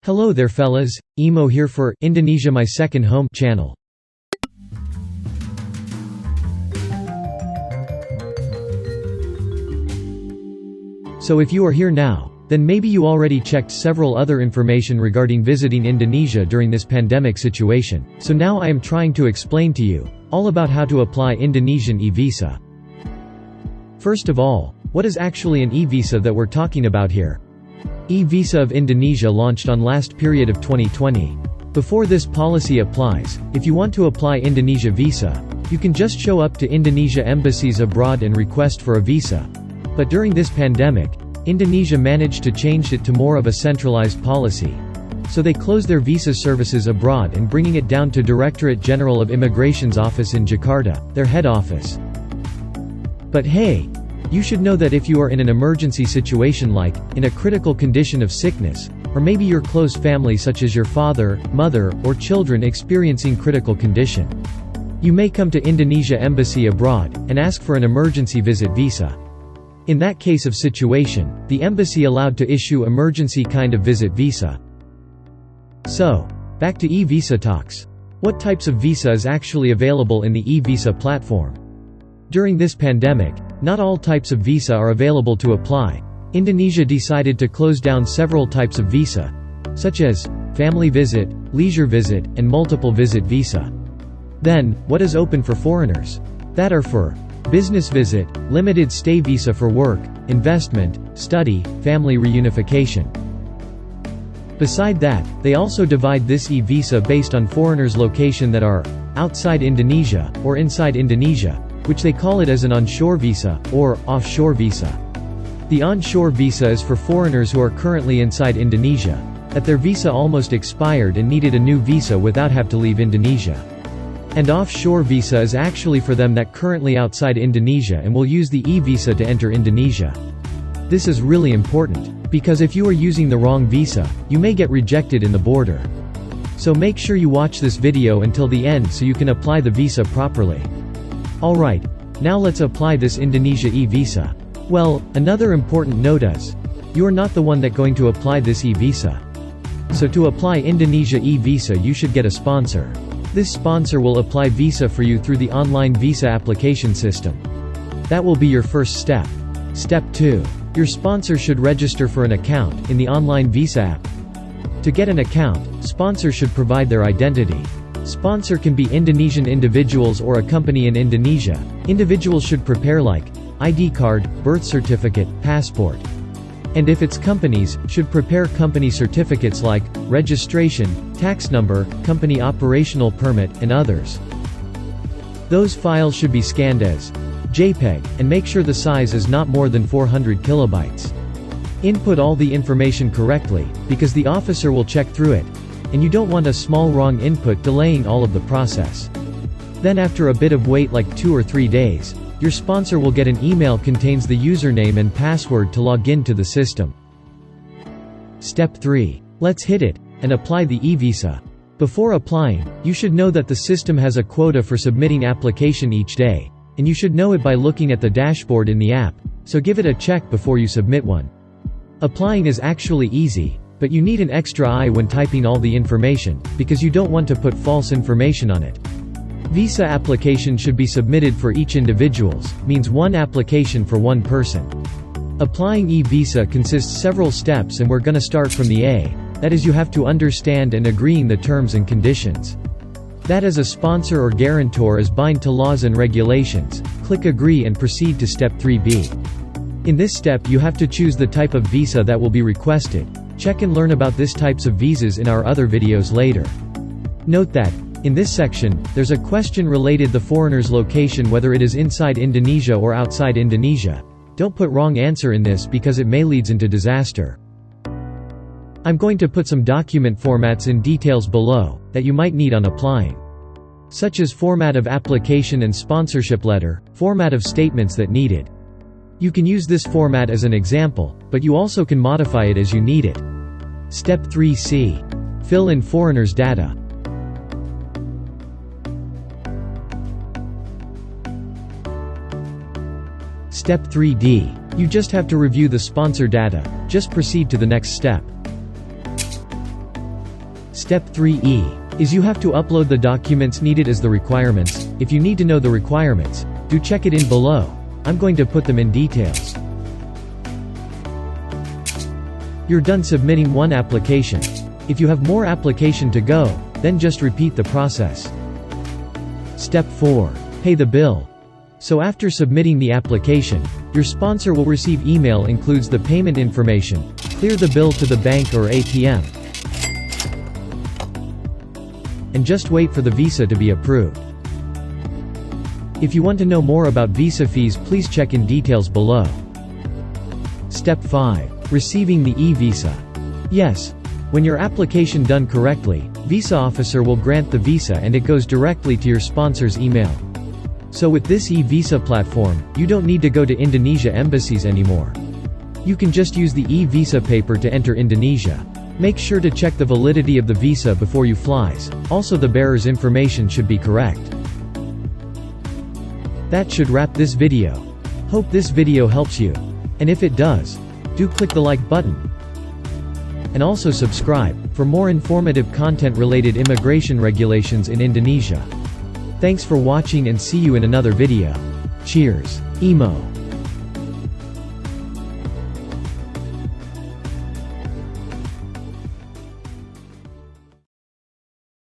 Hello there fellas, Emo here for IndonesiaMy2ndHome Channel. So if you are here now, then maybe you already checked several other information regarding visiting Indonesia during this pandemic situation. So now I am trying to explain to you all about how to apply Indonesian e-visa. First of all, what is actually an e-visa that we're talking about here? E-visa of Indonesia launched on last period of 2020. Before this policy applies, if you want to apply Indonesia visa, you can just show up to Indonesia embassies abroad and request for a visa. But during this pandemic, Indonesia managed to change it to more of a centralized policy. So they closed their visa services abroad and bringing it down to Directorate General of Immigration's office in Jakarta, their head office. But hey, you should know that if you are in an emergency situation like, in a critical condition of sickness, or maybe your close family such as your father, mother, or children experiencing critical condition, you may come to Indonesia Embassy abroad, and ask for an emergency visit visa. In that case of situation, the embassy allowed to issue emergency kind of visit visa. So, back to e-visa talks. What types of visa is actually available in the e-visa platform? During this pandemic, not all types of visa are available to apply. Indonesia decided to close down several types of visa, such as family visit, leisure visit, and multiple visit visa. Then, what is open for foreigners? That are for business visit, limited stay visa for work, investment, study, family reunification. Beside that, they also divide this e-visa based on foreigners' location that are outside Indonesia, or inside Indonesia, which they call it as an onshore visa, or offshore visa. The onshore visa is for foreigners who are currently inside Indonesia, that their visa almost expired and needed a new visa without have to leave Indonesia. And offshore visa is actually for them that currently outside Indonesia and will use the e-visa to enter Indonesia. This is really important, because if you are using the wrong visa, you may get rejected in the border. So make sure you watch this video until the end so you can apply the visa properly. Alright, now let's apply this Indonesia e-visa. Well, another important note is, you are not the one that going to apply this e-visa. So to apply Indonesia e-visa you should get a sponsor. This sponsor will apply visa for you through the online visa application system. That will be your first step. Step 2. Your sponsor should register for an account in the online visa app. To get an account, sponsor should provide their identity. Sponsor can be Indonesian individuals or a company in Indonesia. Individuals should prepare like ID card, birth certificate, passport. And if it's companies, should prepare company certificates like registration, tax number, company operational permit, and others. Those files should be scanned as JPEG, and make sure the size is not more than 400 kilobytes. Input all the information correctly, because the officer will check through it, and you don't want a small wrong input delaying all of the process. Then after a bit of wait like 2 or 3 days, your sponsor will get an email contains the username and password to log in to the system. Step 3. Let's hit it, and apply the e-visa. Before applying, you should know that the system has a quota for submitting application each day, and you should know it by looking at the dashboard in the app, so give it a check before you submit one. Applying is actually easy, but you need an extra eye when typing all the information, because you don't want to put false information on it. Visa application should be submitted for each individuals, means one application for one person. Applying e-visa consists several steps and we're gonna start from the A, that is you have to understand and agreeing the terms and conditions. That as a sponsor or guarantor is bind to laws and regulations, click agree and proceed to step 3B. In this step you have to choose the type of visa that will be requested. Check and learn about these types of visas in our other videos later. Note that, in this section, there's a question related the foreigner's location whether it is inside Indonesia or outside Indonesia. Don't put wrong answer in this because it may leads into disaster. I'm going to put some document formats in details below, that you might need on applying. Such as format of application and sponsorship letter, format of statements that needed. You can use this format as an example, but you also can modify it as you need it. Step 3C. Fill in foreigners' data. Step 3D. You just have to review the sponsor data. Just proceed to the next step. Step 3E is you have to upload the documents needed as the requirements. If you need to know the requirements, do check it in below. I'm going to put them in details. You're done submitting one application. If you have more application to go, then just repeat the process. Step 4. Pay the bill. So after submitting the application, your sponsor will receive email includes the payment information. Clear the bill to the bank or ATM. And just wait for the visa to be approved. If you want to know more about visa fees, please check in details below. Step 5. Receiving the e-visa. Yes, when your application done correctly, visa officer will grant the visa and it goes directly to your sponsor's email. So with this e-visa platform, you don't need to go to Indonesia embassies anymore. You can just use the e-visa paper to enter Indonesia. Make sure to check the validity of the visa before you flies. Also, the bearer's information should be correct. That should wrap this video. Hope this video helps you. And if it does, do click the like button. And also subscribe, for more informative content related immigration regulations in Indonesia. Thanks for watching and see you in another video. Cheers. Emo.